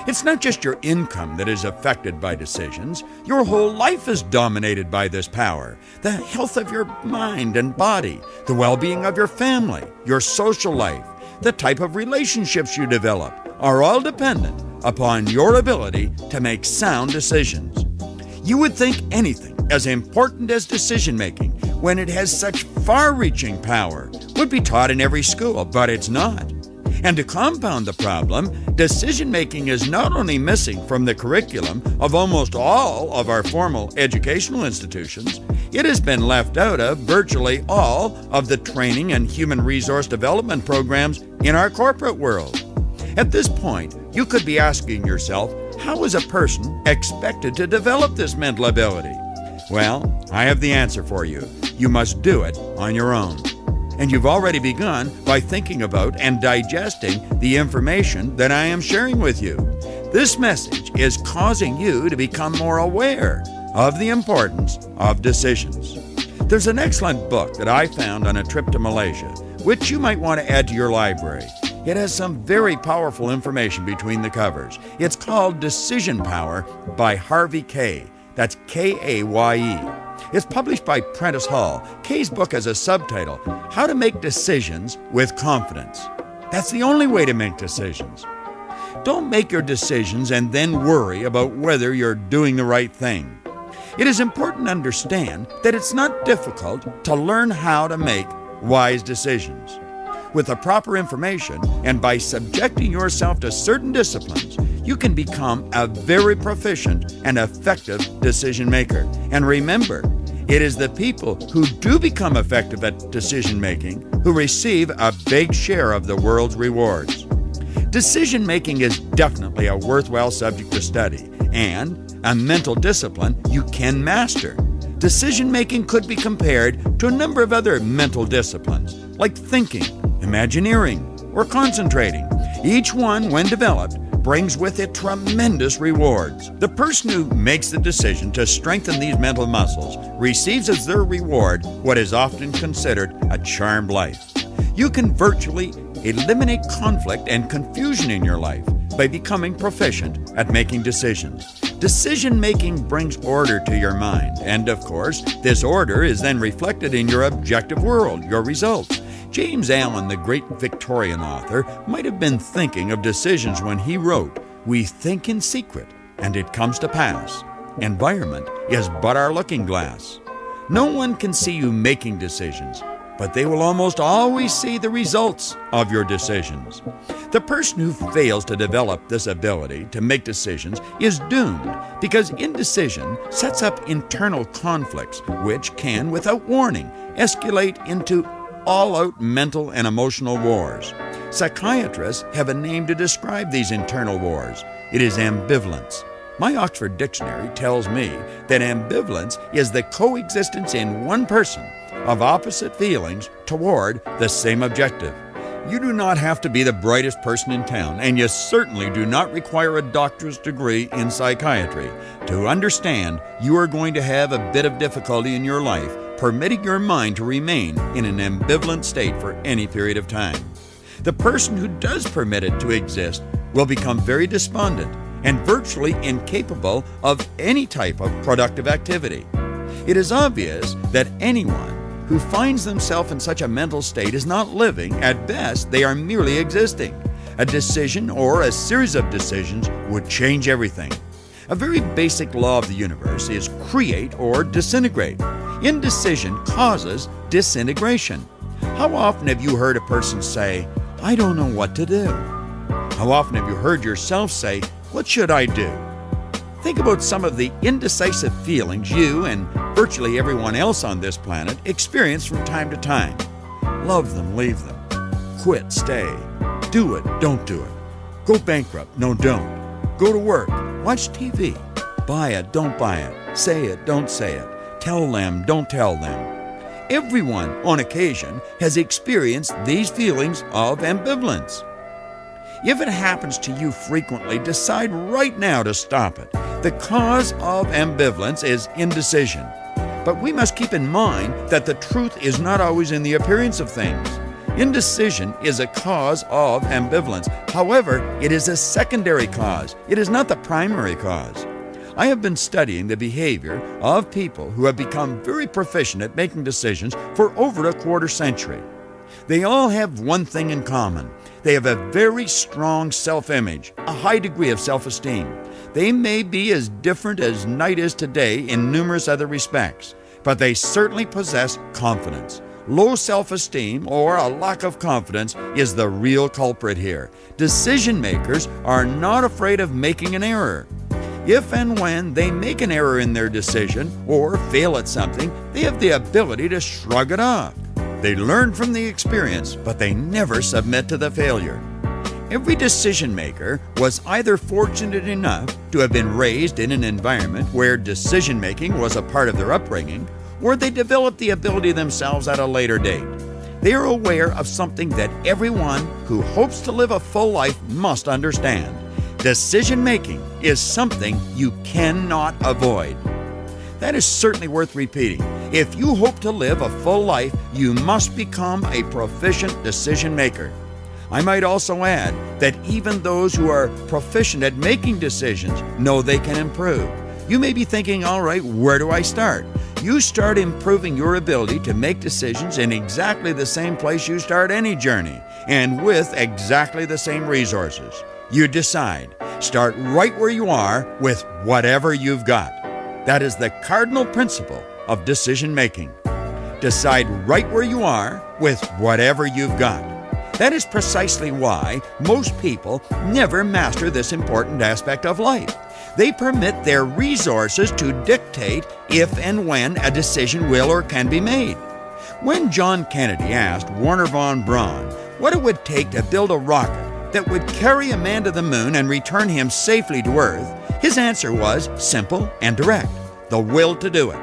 It's not just your income that is affected by decisions. Your whole life is dominated by this power. The health of your mind and body, the well-being of your family, your social life, the type of relationships you develop are all dependent upon your ability to make sound decisions. You would think anything as important as decision-making, when it has such far-reaching power, would be taught in every school, but it's not. And to compound the problem, decision-making is not only missing from the curriculum of almost all of our formal educational institutions, it has been left out of virtually all of the training and human resource development programs in our corporate world. At this point, you could be asking yourself, how is a person expected to develop this mental ability? Well, I have the answer for you. You must do it on your own. And you've already begun by thinking about and digesting the information that I am sharing with you. This message is causing you to become more aware of the importance of decisions. There's an excellent book that I found on a trip to Malaysia, which you might want to add to your library. It has some very powerful information between the covers. It's called Decision Power by Harvey Kaye. That's Kaye. It's published by Prentice Hall. Kaye's book has a subtitle, How to Make Decisions with Confidence. That's the only way to make decisions. Don't make your decisions and then worry about whether you're doing the right thing. It is important to understand that it's not difficult to learn how to make wise decisions. With the proper information and by subjecting yourself to certain disciplines, you can become a very proficient and effective decision maker. And remember, it is the people who do become effective at decision making who receive a big share of the world's rewards. Decision making is definitely a worthwhile subject to study and a mental discipline you can master. Decision making could be compared to a number of other mental disciplines like thinking, imagineering, or concentrating. Each one, when developed, brings with it tremendous rewards. The person who makes the decision to strengthen these mental muscles receives as their reward what is often considered a charmed life. You can virtually eliminate conflict and confusion in your life by becoming proficient at making decisions. Decision-making brings order to your mind, and of course, this order is then reflected in your objective world, your results. James Allen, the great Victorian author, might have been thinking of decisions when he wrote, "We think in secret, and it comes to pass. Environment is but our looking glass." No one can see you making decisions, but they will almost always see the results of your decisions. The person who fails to develop this ability to make decisions is doomed because indecision sets up internal conflicts which can, without warning, escalate into all-out mental and emotional wars. Psychiatrists have a name to describe these internal wars. It is ambivalence. My Oxford Dictionary tells me that ambivalence is the coexistence in one person of opposite feelings toward the same objective. You do not have to be the brightest person in town, and you certainly do not require a doctor's degree in psychiatry to understand you are going to have a bit of difficulty in your life permitting your mind to remain in an ambivalent state for any period of time. The person who does permit it to exist will become very despondent and virtually incapable of any type of productive activity. It is obvious that anyone who finds themselves in such a mental state is not living. At best, they are merely existing. A decision or a series of decisions would change everything. A very basic law of the universe is create or disintegrate. Indecision causes disintegration. How often have you heard a person say, "I don't know what to do"? How often have you heard yourself say, "What should I do"? Think about some of the indecisive feelings you and virtually everyone else on this planet experience from time to time. Love them, leave them. Quit, stay. Do it, don't do it. Go bankrupt, no, don't. Go to work, watch TV. Buy it, don't buy it. Say it, don't say it. Tell them, don't tell them. Everyone, on occasion, has experienced these feelings of ambivalence. If it happens to you frequently, decide right now to stop it. The cause of ambivalence is indecision. But we must keep in mind that the truth is not always in the appearance of things. Indecision is a cause of ambivalence. However, it is a secondary cause. It is not the primary cause. I have been studying the behavior of people who have become very proficient at making decisions for over a quarter century. They all have one thing in common. They have a very strong self-image, a high degree of self-esteem. They may be as different as night is today in numerous other respects, but they certainly possess confidence. Low self-esteem or a lack of confidence is the real culprit here. Decision makers are not afraid of making an error. If and when they make an error in their decision or fail at something, they have the ability to shrug it off. They learn from the experience, but they never submit to the failure. Every decision maker was either fortunate enough to have been raised in an environment where decision making was a part of their upbringing, or they developed the ability themselves at a later date. They are aware of something that everyone who hopes to live a full life must understand. Decision making is something you cannot avoid. That is certainly worth repeating. If you hope to live a full life, you must become a proficient decision maker. I might also add that even those who are proficient at making decisions know they can improve. You may be thinking, all right, where do I start? You start improving your ability to make decisions in exactly the same place you start any journey, and with exactly the same resources. You decide. Start right where you are with whatever you've got. That is the cardinal principle of decision making. Decide right where you are with whatever you've got. That is precisely why most people never master this important aspect of life. They permit their resources to dictate if and when a decision will or can be made. When John Kennedy asked Wernher von Braun what it would take to build a rocket that would carry a man to the moon and return him safely to Earth, his answer was simple and direct: the will to do it.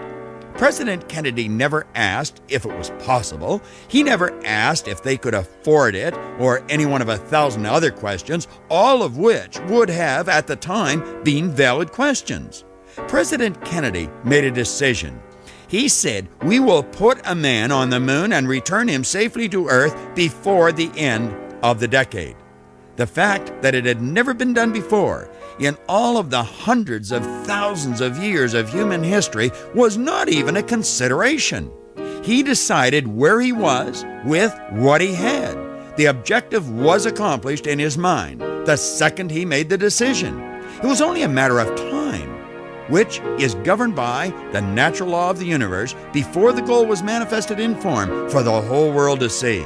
President Kennedy never asked if it was possible. He never asked if they could afford it, or any one of 1,000 other questions, all of which would have, at the time, been valid questions. President Kennedy made a decision. He said, "We will put a man on the moon and return him safely to Earth before the end of the decade." The fact that it had never been done before in all of the hundreds of thousands of years of human history was not even a consideration. He decided where he was with what he had. The objective was accomplished in his mind the second he made the decision. It was only a matter of time, which is governed by the natural law of the universe, before the goal was manifested in form for the whole world to see.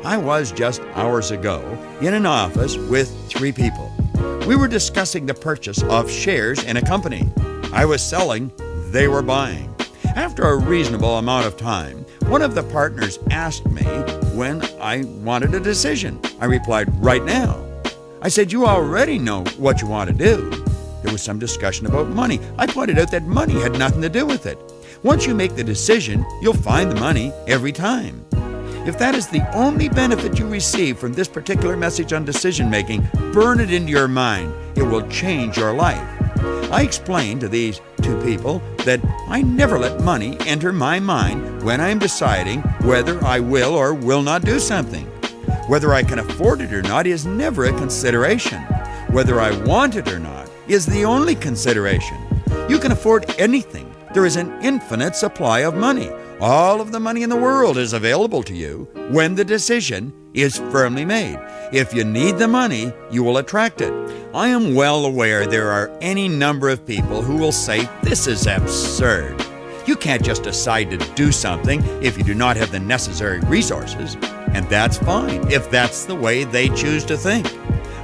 I was just hours ago in an office with 3 people. We were discussing the purchase of shares in a company. I was selling, they were buying. After a reasonable amount of time, one of the partners asked me when I wanted a decision. I replied, "Right now." I said, "You already know what you want to do." There was some discussion about money. I pointed out that money had nothing to do with it. Once you make the decision, you'll find the money every time. If that is the only benefit you receive from this particular message on decision making, burn it into your mind. It will change your life. I explained to these 2 people that I never let money enter my mind when I am deciding whether I will or will not do something. Whether I can afford it or not is never a consideration. Whether I want it or not is the only consideration. You can afford anything. There is an infinite supply of money. All of the money in the world is available to you when the decision is firmly made. If you need the money, you will attract it. I am well aware there are any number of people who will say, "This is absurd. You can't just decide to do something if you do not have the necessary resources." And that's fine if that's the way they choose to think.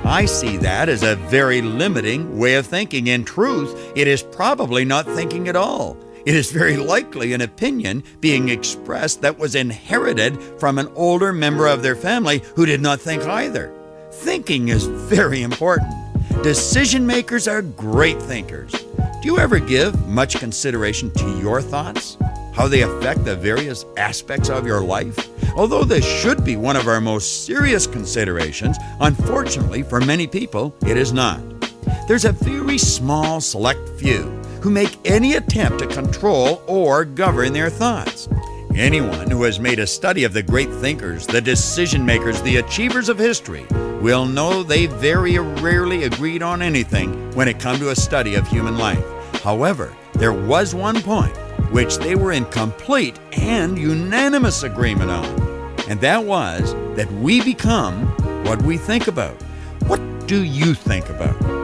I see that as a very limiting way of thinking. In truth, it is probably not thinking at all. It is very likely an opinion being expressed that was inherited from an older member of their family who did not think either. Thinking is very important. Decision makers are great thinkers. Do you ever give much consideration to your thoughts? How they affect the various aspects of your life? Although this should be one of our most serious considerations, unfortunately for many people, it is not. There's a very small select few who make any attempt to control or govern their thoughts. Anyone who has made a study of the great thinkers, the decision makers, the achievers of history will know they very rarely agreed on anything when it come to a study of human life. However, there was one point which they were in complete and unanimous agreement on, and that was that we become what we think about. What do you think about?